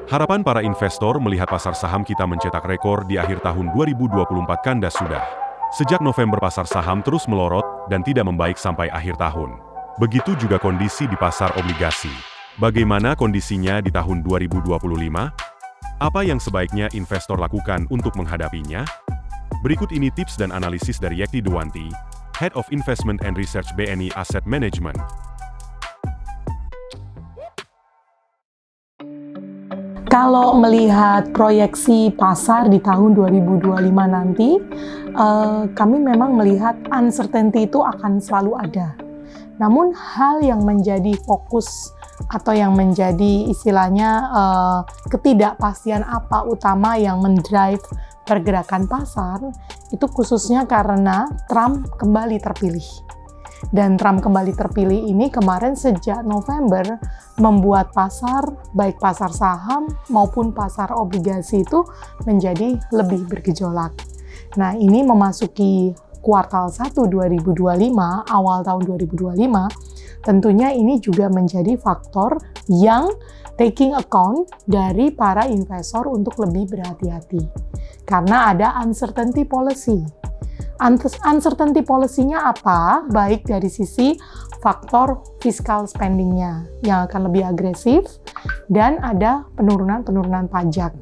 Harapan para investor melihat pasar saham kita mencetak rekor di akhir tahun 2024 kandas sudah. Sejak November pasar saham terus melorot dan tidak membaik sampai akhir tahun. Begitu juga kondisi di pasar obligasi. Bagaimana kondisinya di tahun 2025? Apa yang sebaiknya investor lakukan untuk menghadapinya? Berikut ini tips dan analisis dari Yekti Dewanti, Head of Investment and Research BNI Asset Management. Kalau melihat proyeksi pasar di tahun 2025 nanti, kami memang melihat uncertainty itu akan selalu ada. Namun hal yang menjadi fokus atau yang menjadi istilahnya ketidakpastian apa utama yang mendrive pergerakan pasar, itu khususnya karena Trump kembali terpilih. Dan Trump kembali terpilih ini kemarin sejak November membuat pasar, baik pasar saham maupun pasar obligasi itu menjadi lebih bergejolak. Nah, ini memasuki kuartal 1 2025, awal tahun 2025, tentunya ini juga menjadi faktor yang taking account dari para investor untuk lebih berhati-hati. Karena ada uncertainty policy. Uncertainty policy-nya apa? Baik dari sisi faktor fiscal spending-nya yang akan lebih agresif dan ada penurunan pajak.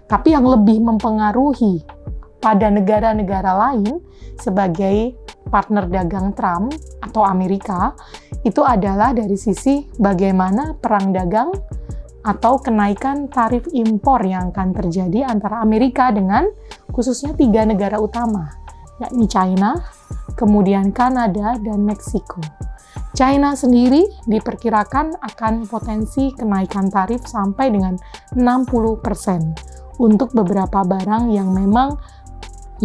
Tapi yang lebih mempengaruhi pada negara-negara lain sebagai partner dagang Trump atau Amerika itu adalah dari sisi bagaimana perang dagang atau kenaikan tarif impor yang akan terjadi antara Amerika dengan khususnya 3 negara utama, yakni China, kemudian Kanada, dan Meksiko. China sendiri diperkirakan akan potensi kenaikan tarif sampai dengan 60% untuk beberapa barang yang memang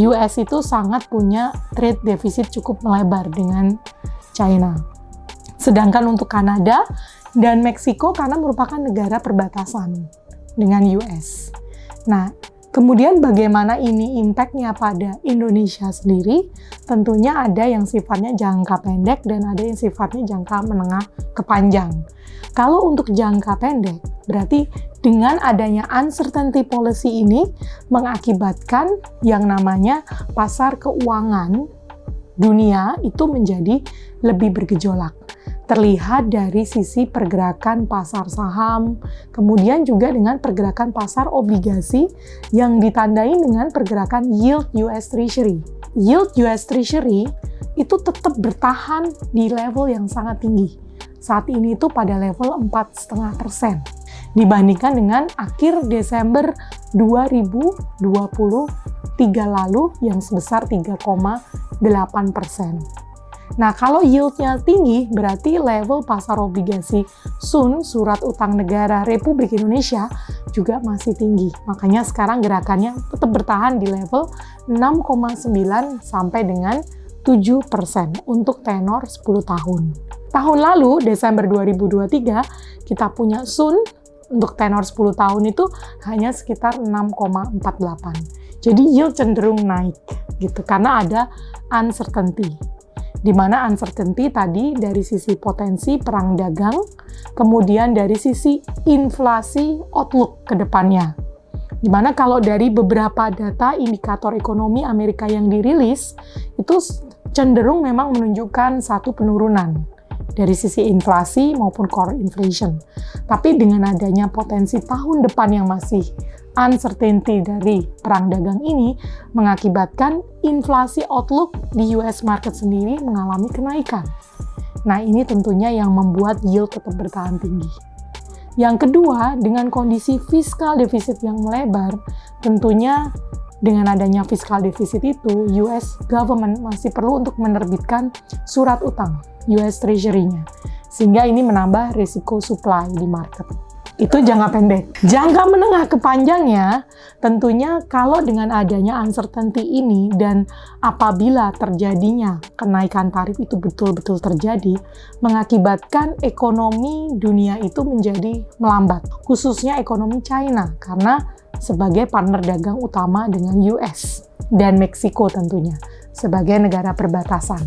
US itu sangat punya trade deficit cukup melebar dengan China. Sedangkan untuk Kanada dan Meksiko karena merupakan negara perbatasan dengan US. Nah, kemudian bagaimana ini impact-nya pada Indonesia sendiri? Tentunya ada yang sifatnya jangka pendek dan ada yang sifatnya jangka menengah ke panjang. Kalau untuk jangka pendek, berarti dengan adanya uncertainty policy ini mengakibatkan yang namanya pasar keuangan dunia itu menjadi lebih bergejolak. Terlihat dari sisi pergerakan pasar saham, kemudian juga dengan pergerakan pasar obligasi yang ditandai dengan pergerakan yield US Treasury. Yield US Treasury itu tetap bertahan di level yang sangat tinggi. Saat ini itu pada level 4,5% dibandingkan dengan akhir Desember 2023 lalu yang sebesar 3,8%. Nah, kalau yieldnya tinggi, berarti level pasar obligasi SUN, Surat Utang Negara Republik Indonesia, juga masih tinggi. Makanya sekarang gerakannya tetap bertahan di level 6,9 sampai dengan 7% untuk tenor 10 tahun. Tahun lalu, Desember 2023, kita punya SUN untuk tenor 10 tahun itu hanya sekitar 6,48. Jadi yield cenderung naik gitu karena ada uncertainty. Di mana uncertainty tadi dari sisi potensi perang dagang, kemudian dari sisi inflasi outlook ke depannya. Di mana kalau dari beberapa data indikator ekonomi Amerika yang dirilis, itu cenderung memang menunjukkan satu penurunan dari sisi inflasi maupun core inflation. Tapi dengan adanya potensi tahun depan yang masih uncertainty dari perang dagang ini mengakibatkan inflasi outlook di US market sendiri mengalami kenaikan. Nah, ini tentunya yang membuat yield tetap bertahan tinggi. Yang kedua, dengan kondisi fiskal defisit yang melebar, tentunya dengan adanya fiskal defisit itu, US government masih perlu untuk menerbitkan surat utang US Treasury-nya. Sehingga ini menambah risiko supply di market. Itu jangka pendek. Jangka menengah ke panjangnya, tentunya kalau dengan adanya uncertainty ini dan apabila terjadinya kenaikan tarif itu betul-betul terjadi, mengakibatkan ekonomi dunia itu menjadi melambat, khususnya ekonomi China, karena sebagai partner dagang utama dengan US dan Meksiko tentunya, sebagai negara perbatasan.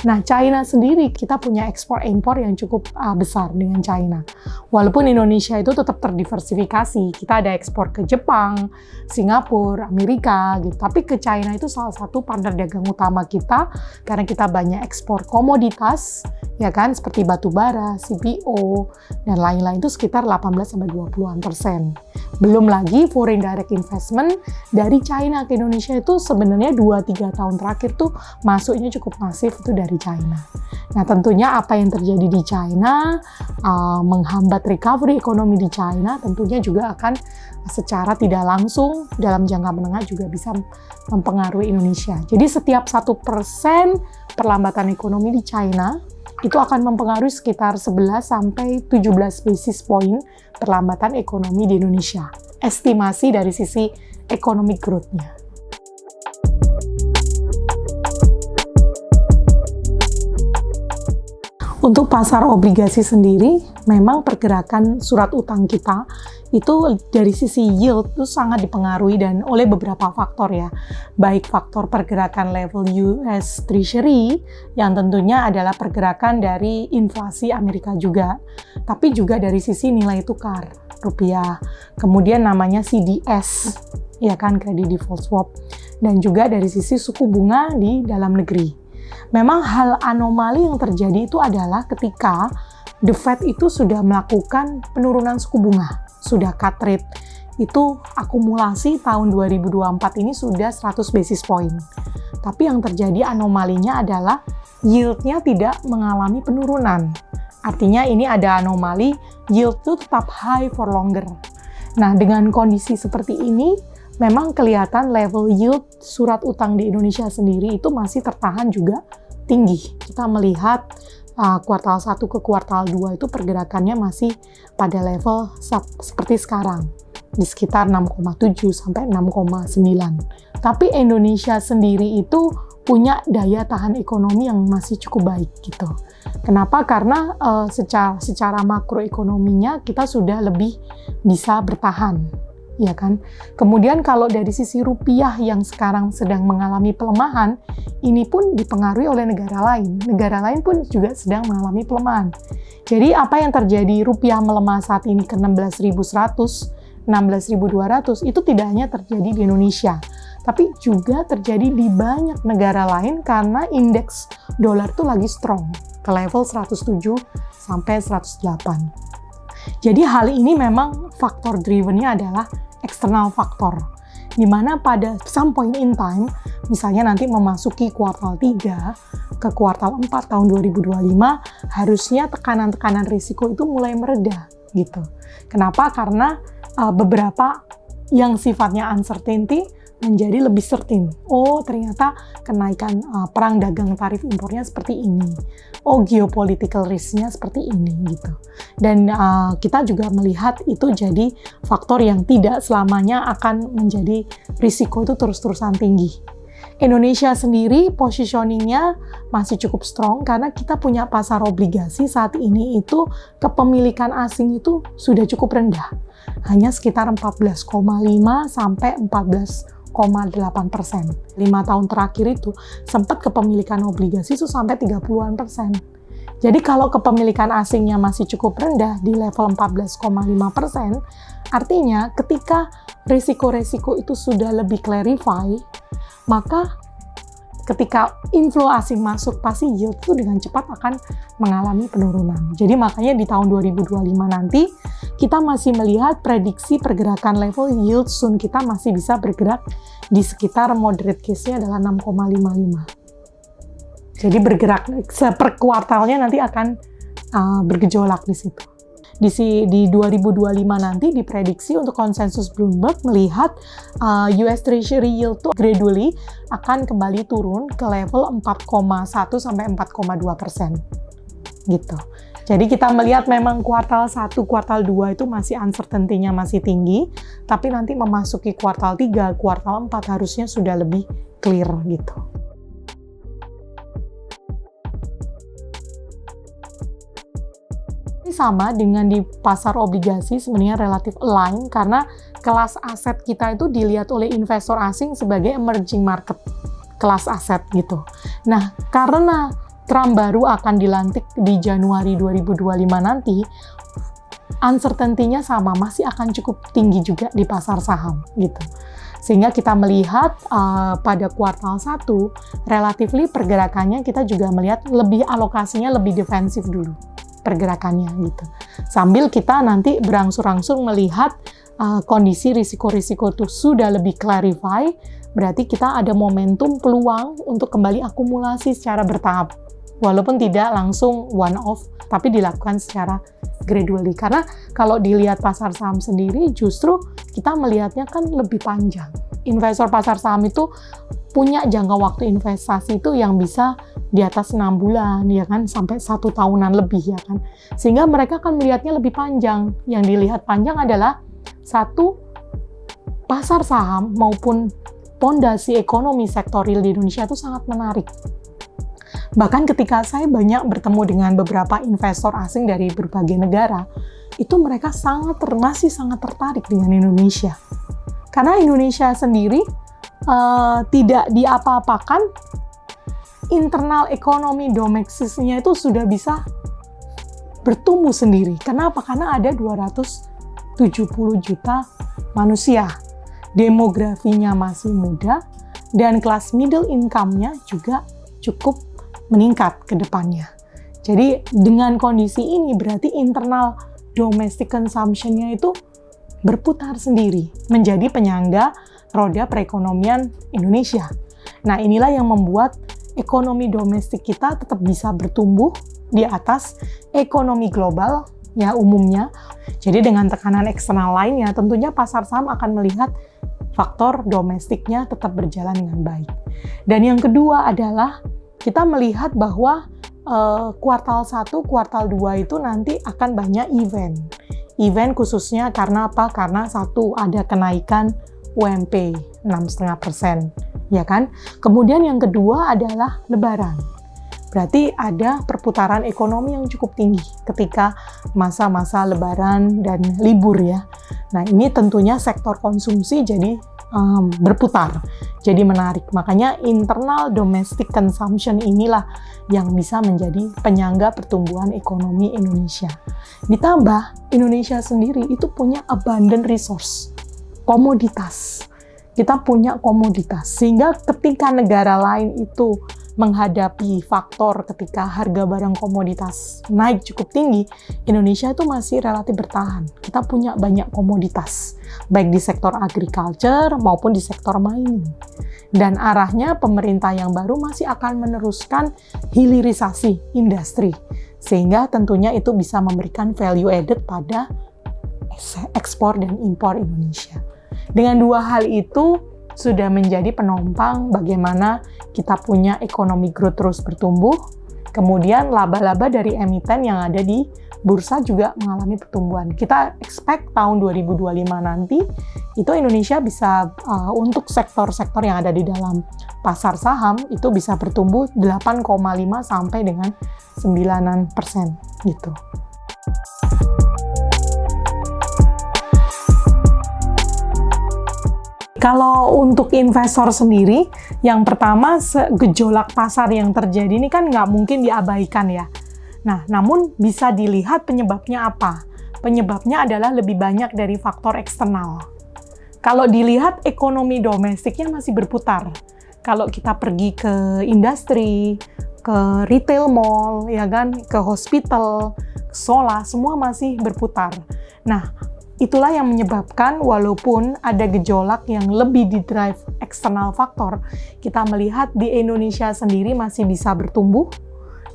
Nah, China sendiri kita punya ekspor-impor yang cukup besar dengan China. Walaupun Indonesia itu tetap terdiversifikasi, kita ada ekspor ke Jepang, Singapura, Amerika gitu. Tapi ke China itu salah satu partner dagang utama kita karena kita banyak ekspor komoditas, ya kan, seperti batu bara, CPO, dan lain-lain itu sekitar 18-20%. Belum lagi foreign direct investment dari China ke Indonesia itu sebenarnya 2-3 tahun terakhir tuh masuknya cukup masif itu dari China. Nah, tentunya apa yang terjadi di China menghambat recovery ekonomi di China tentunya juga akan secara tidak langsung dalam jangka menengah juga bisa mempengaruhi Indonesia. Jadi setiap 1% perlambatan ekonomi di China itu akan mempengaruhi sekitar 11-17 basis point perlambatan ekonomi di Indonesia. Estimasi dari sisi economic growth-nya. Untuk pasar obligasi sendiri, memang pergerakan surat utang kita itu dari sisi yield itu sangat dipengaruhi dan oleh beberapa faktor ya. Baik faktor pergerakan level US Treasury yang tentunya adalah pergerakan dari inflasi Amerika juga. Tapi juga dari sisi nilai tukar rupiah. Kemudian namanya CDS, ya kan, credit default swap. Dan juga dari sisi suku bunga di dalam negeri. Memang hal anomali yang terjadi itu adalah ketika The Fed itu sudah melakukan penurunan suku bunga, sudah cut rate. Itu akumulasi tahun 2024 ini sudah 100 basis point. Tapi yang terjadi anomalinya adalah yield-nya tidak mengalami penurunan. Artinya ini ada anomali, yield itu tetap high for longer. Nah, dengan kondisi seperti ini, memang kelihatan level yield surat utang di Indonesia sendiri itu masih tertahan juga tinggi. Kita melihat kuartal 1 ke kuartal 2 itu pergerakannya masih pada level seperti sekarang, di sekitar 6,7 sampai 6,9. Tapi Indonesia sendiri itu punya daya tahan ekonomi yang masih cukup baik gitu. Kenapa? Karena secara makroekonominya kita sudah lebih bisa bertahan. Ya kan? Kemudian kalau dari sisi rupiah yang sekarang sedang mengalami pelemahan, ini pun dipengaruhi oleh negara lain. Negara lain pun juga sedang mengalami pelemahan. Jadi apa yang terjadi rupiah melemah saat ini ke 16.100, 16.200, itu tidak hanya terjadi di Indonesia, tapi juga terjadi di banyak negara lain karena indeks dolar itu lagi strong ke level 107 sampai 108. Jadi hal ini memang faktor drivennya adalah eksternal faktor, di mana pada some point in time, misalnya nanti memasuki kuartal 3 ke kuartal 4 tahun 2025, harusnya tekanan-tekanan risiko itu mulai mereda gitu. Kenapa? Karena beberapa yang sifatnya uncertainty menjadi lebih certain. Oh, ternyata kenaikan perang dagang tarif impornya seperti ini. Oh, geopolitical risk-nya seperti ini gitu. Dan kita juga melihat itu jadi faktor yang tidak selamanya akan menjadi risiko itu terus-terusan tinggi. Indonesia sendiri positioning-nya masih cukup strong karena kita punya pasar obligasi saat ini itu kepemilikan asing itu sudah cukup rendah. Hanya sekitar 14,5 sampai 14,8%. 5 tahun terakhir itu sempat kepemilikan obligasi itu sampai 30-an%. Jadi kalau kepemilikan asingnya masih cukup rendah di level 14,5%, artinya ketika risiko-risiko itu sudah lebih clarify, maka ketika inflow asing masuk, pasti yield itu dengan cepat akan mengalami penurunan. Jadi makanya di tahun 2025 nanti, kita masih melihat prediksi pergerakan level yield soon kita masih bisa bergerak di sekitar moderate case-nya adalah 6,55. Jadi bergerak per kuartalnya nanti akan bergejolak di situ. Di 2025 nanti diprediksi untuk konsensus Bloomberg melihat US Treasury yield tuh gradually akan kembali turun ke level 4,1 sampai 4,2% gitu. Jadi kita melihat memang kuartal 1, kuartal 2 itu masih uncertainty-nya masih tinggi, tapi nanti memasuki kuartal 3, kuartal 4 harusnya sudah lebih clear gitu. Sama dengan di pasar obligasi sebenarnya relatif align karena kelas aset kita itu dilihat oleh investor asing sebagai emerging market kelas aset gitu. Nah, karena Trump baru akan dilantik di Januari 2025 nanti, uncertainty-nya sama, masih akan cukup tinggi juga di pasar saham gitu. Sehingga kita melihat pada kuartal 1, relatively pergerakannya kita juga melihat lebih alokasinya lebih defensif dulu pergerakannya gitu. Sambil kita nanti berangsur-angsur melihat kondisi risiko-risiko itu sudah lebih clarify, berarti kita ada momentum peluang untuk kembali akumulasi secara bertahap. Walaupun tidak langsung one off, tapi dilakukan secara gradually. Karena kalau dilihat pasar saham sendiri, justru kita melihatnya kan lebih panjang. Investor pasar saham itu punya jangka waktu investasi itu yang bisa di atas 6 bulan, ya kan, sampai 1 tahunan lebih, ya kan. Sehingga mereka akan melihatnya lebih panjang. Yang dilihat panjang adalah satu, pasar saham maupun pondasi ekonomi sektor real di Indonesia itu sangat menarik. Bahkan ketika saya banyak bertemu dengan beberapa investor asing dari berbagai negara, itu mereka masih sangat tertarik dengan Indonesia. Karena Indonesia sendiri tidak diapa-apakan, internal ekonomi domestiknya itu sudah bisa bertumbuh sendiri. Kenapa? Karena ada 270 juta manusia. Demografinya masih muda, dan kelas middle income-nya juga cukup meningkat ke depannya. Jadi dengan kondisi ini berarti internal domestic consumption-nya itu berputar sendiri, menjadi penyangga roda perekonomian Indonesia. Nah, inilah yang membuat ekonomi domestik kita tetap bisa bertumbuh di atas ekonomi global ya umumnya. Jadi dengan tekanan eksternal lainnya, tentunya pasar saham akan melihat faktor domestiknya tetap berjalan dengan baik. Dan yang kedua adalah kita melihat bahwa kuartal 1, kuartal 2 itu nanti akan banyak event. Event khususnya karena apa? Karena satu, ada kenaikan UMP 6,5%, ya kan? Kemudian yang kedua adalah Lebaran. Berarti ada perputaran ekonomi yang cukup tinggi ketika masa-masa Lebaran dan libur ya. Nah, ini tentunya sektor konsumsi jadi berputar, jadi menarik. Makanya internal domestic consumption inilah yang bisa menjadi penyangga pertumbuhan ekonomi Indonesia. Ditambah Indonesia sendiri itu punya abundant resource, komoditas. Kita punya komoditas, sehingga ketika negara lain itu menghadapi faktor ketika harga barang komoditas naik cukup tinggi, Indonesia itu masih relatif bertahan. Kita punya banyak komoditas, baik di sektor agriculture maupun di sektor mining. Dan arahnya pemerintah yang baru masih akan meneruskan hilirisasi industri, sehingga tentunya itu bisa memberikan value added pada ekspor dan impor Indonesia. Dengan dua hal itu sudah menjadi penopang bagaimana kita punya ekonomi growth terus bertumbuh, kemudian laba-laba dari emiten yang ada di bursa juga mengalami pertumbuhan. Kita expect tahun 2025 nanti itu Indonesia bisa untuk sektor-sektor yang ada di dalam pasar saham itu bisa bertumbuh 8,5 sampai dengan 9% gitu. Kalau untuk investor sendiri, yang pertama gejolak pasar yang terjadi ini kan nggak mungkin diabaikan ya. Nah, namun bisa dilihat penyebabnya apa? Penyebabnya adalah lebih banyak dari faktor eksternal. Kalau dilihat ekonomi domestiknya masih berputar. Kalau kita pergi ke industri, ke retail mall, ya kan, ke hospital, ke sekolah, semua masih berputar. Nah, itulah yang menyebabkan walaupun ada gejolak yang lebih di-drive eksternal faktor, kita melihat di Indonesia sendiri masih bisa bertumbuh,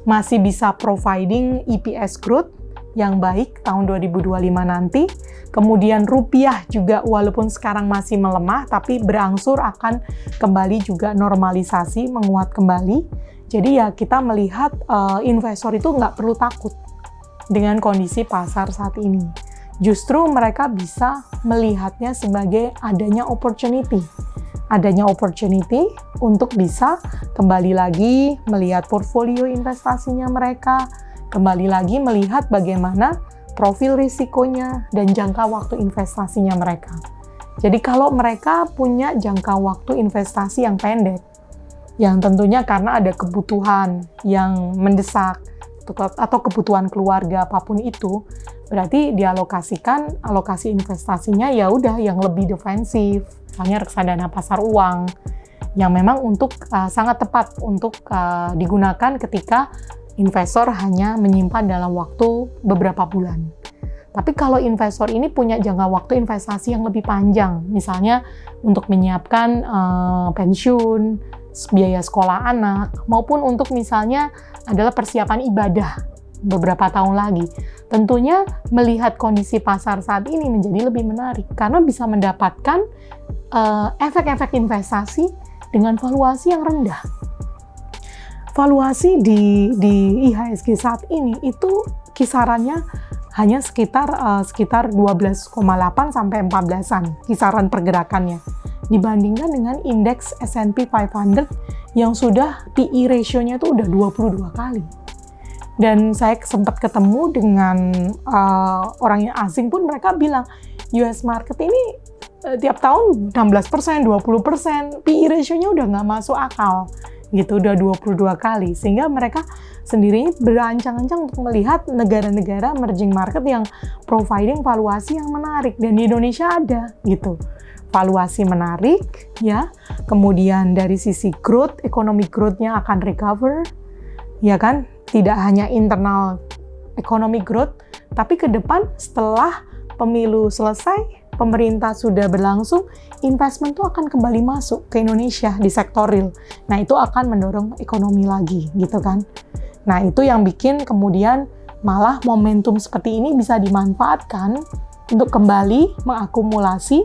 masih bisa providing EPS growth yang baik tahun 2025 nanti. Kemudian rupiah juga walaupun sekarang masih melemah, tapi berangsur akan kembali juga normalisasi, menguat kembali. Jadi ya kita melihat investor itu nggak perlu takut dengan kondisi pasar saat ini. Justru mereka bisa melihatnya sebagai adanya opportunity untuk bisa kembali lagi melihat portfolio investasinya mereka, kembali lagi melihat bagaimana profil risikonya dan jangka waktu investasinya mereka. Jadi kalau mereka punya jangka waktu investasi yang pendek, yang tentunya karena ada kebutuhan yang mendesak atau kebutuhan keluarga apapun itu, berarti dialokasikan alokasi investasinya ya udah yang lebih defensif, misalnya reksadana pasar uang yang memang untuk sangat tepat untuk digunakan ketika investor hanya menyimpan dalam waktu beberapa bulan. Tapi kalau investor ini punya jangka waktu investasi yang lebih panjang, misalnya untuk menyiapkan pensiun, biaya sekolah anak, maupun untuk misalnya adalah persiapan ibadah beberapa tahun lagi. Tentunya melihat kondisi pasar saat ini menjadi lebih menarik karena bisa mendapatkan efek-efek investasi dengan valuasi yang rendah. Valuasi di IHSG saat ini itu kisarannya hanya sekitar 12,8 sampai 14-an kisaran pergerakannya dibandingkan dengan indeks S&P 500 yang sudah PE ratio-nya itu udah 22 kali. Dan saya sempat ketemu dengan orang yang asing pun, mereka bilang US market ini tiap tahun 16%, 20%, PE ratio-nya udah nggak masuk akal gitu, udah 22 kali, sehingga mereka sendiri berancang-ancang untuk melihat negara-negara emerging market yang providing valuasi yang menarik, dan di Indonesia ada gitu valuasi menarik ya. Kemudian dari sisi growth, economic growth-nya akan recover ya kan, tidak hanya internal economic growth, tapi ke depan setelah pemilu selesai, pemerintah sudah berlangsung, investment itu akan kembali masuk ke Indonesia di sektor real. Nah, itu akan mendorong ekonomi lagi, gitu kan. Nah, itu yang bikin kemudian malah momentum seperti ini bisa dimanfaatkan untuk kembali mengakumulasi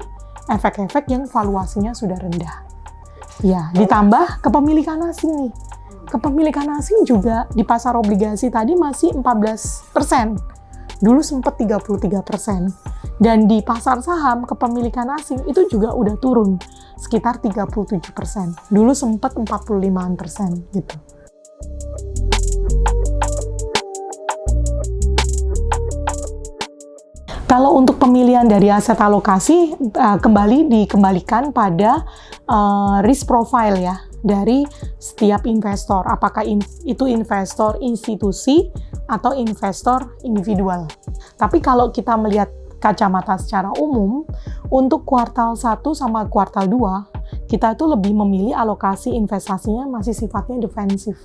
efek-efek yang valuasinya sudah rendah. Ya, ditambah kepemilikan asing nih. Kepemilikan asing juga di pasar obligasi tadi masih 14%. Dulu sempat 33%. Dan di pasar saham, kepemilikan asing itu juga udah turun sekitar 37%. Dulu sempat 45% gitu. Kalau untuk pemilihan dari aset alokasi, kembali dikembalikan pada risk profile ya, dari setiap investor. Apakah itu investor institusi atau investor individual. Tapi kalau kita melihat kacamata secara umum, untuk kuartal 1 sama kuartal 2, kita itu lebih memilih alokasi investasinya masih sifatnya defensif.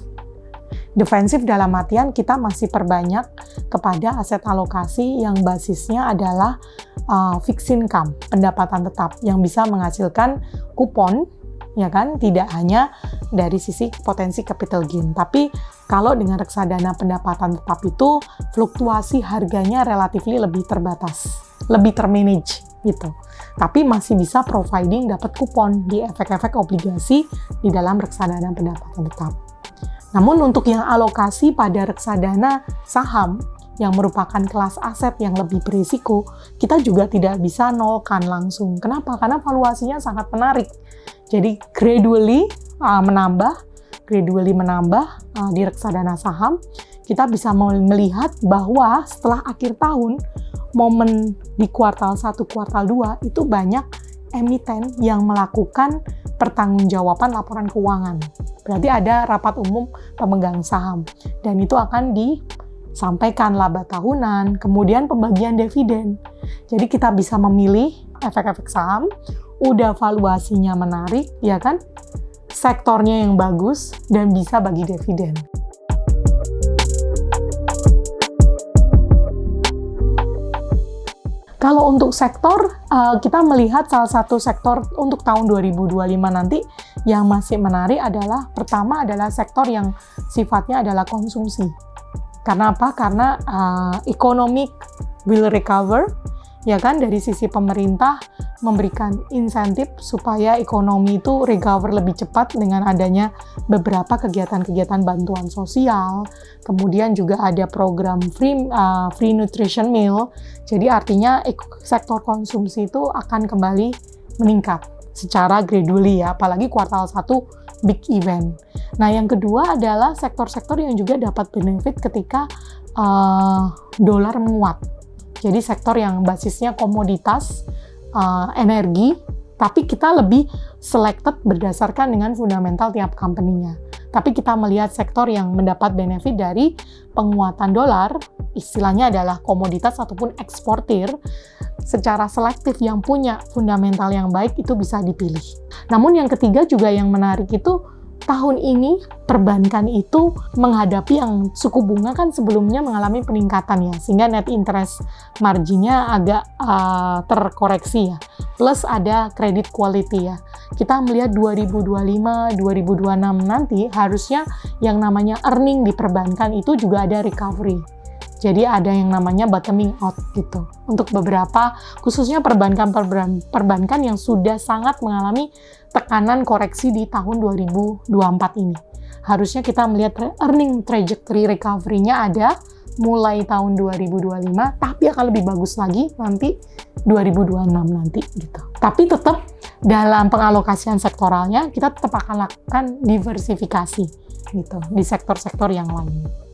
Defensif dalam artian kita masih perbanyak kepada aset alokasi yang basisnya adalah fixed income, pendapatan tetap yang bisa menghasilkan kupon, ya kan, tidak hanya dari sisi potensi capital gain, tapi kalau dengan reksadana pendapatan tetap itu fluktuasi harganya relatifly lebih terbatas, lebih termanage gitu. Tapi masih bisa providing dapat kupon di efek-efek obligasi di dalam reksadana pendapatan tetap. Namun untuk yang alokasi pada reksadana saham yang merupakan kelas aset yang lebih berisiko, kita juga tidak bisa nolkan langsung. Kenapa? Karena valuasinya sangat menarik. Jadi gradually menambah di reksadana saham, kita bisa melihat bahwa setelah akhir tahun, momen di kuartal 1, kuartal 2, itu banyak emiten yang melakukan pertanggungjawaban laporan keuangan. Berarti ada rapat umum pemegang saham, dan itu akan disampaikan laba tahunan, kemudian pembagian dividen. Jadi kita bisa memilih efek-efek saham, udah valuasinya menarik, ya kan? Sektornya yang bagus, dan bisa bagi dividen. Kalau untuk sektor, kita melihat salah satu sektor untuk tahun 2025 nanti yang masih menarik adalah, pertama adalah sektor yang sifatnya adalah konsumsi. Karena apa? Karena economic will recover, ya kan, dari sisi pemerintah memberikan insentif supaya ekonomi itu recover lebih cepat dengan adanya beberapa kegiatan-kegiatan bantuan sosial. Kemudian juga ada program free nutrition meal. Jadi artinya sektor konsumsi itu akan kembali meningkat secara gradually ya, apalagi kuartal 1 big event. Nah, yang kedua adalah sektor-sektor yang juga dapat benefit ketika dolar menguat. Jadi sektor yang basisnya komoditas, energi, Tapi kita lebih selected berdasarkan dengan fundamental tiap company-nya. Tapi kita melihat sektor yang mendapat benefit dari penguatan dolar, istilahnya adalah komoditas ataupun eksportir, secara selektif yang punya fundamental yang baik itu bisa dipilih. Namun yang ketiga juga yang menarik itu, tahun ini perbankan itu menghadapi yang suku bunga kan sebelumnya mengalami peningkatan ya, sehingga net interest marginnya agak terkoreksi ya. Plus ada credit quality ya. Kita melihat 2025, 2026 nanti harusnya yang namanya earning di perbankan itu juga ada recovery. Jadi ada yang namanya bottoming out gitu. Untuk beberapa, khususnya perbankan yang sudah sangat mengalami tekanan koreksi di tahun 2024 ini. Harusnya kita melihat earning trajectory recovery-nya ada mulai tahun 2025, tapi akan lebih bagus lagi nanti 2026 nanti gitu. Tapi tetap dalam pengalokasian sektoralnya, kita tetap akan lakukan diversifikasi gitu di sektor-sektor yang lain.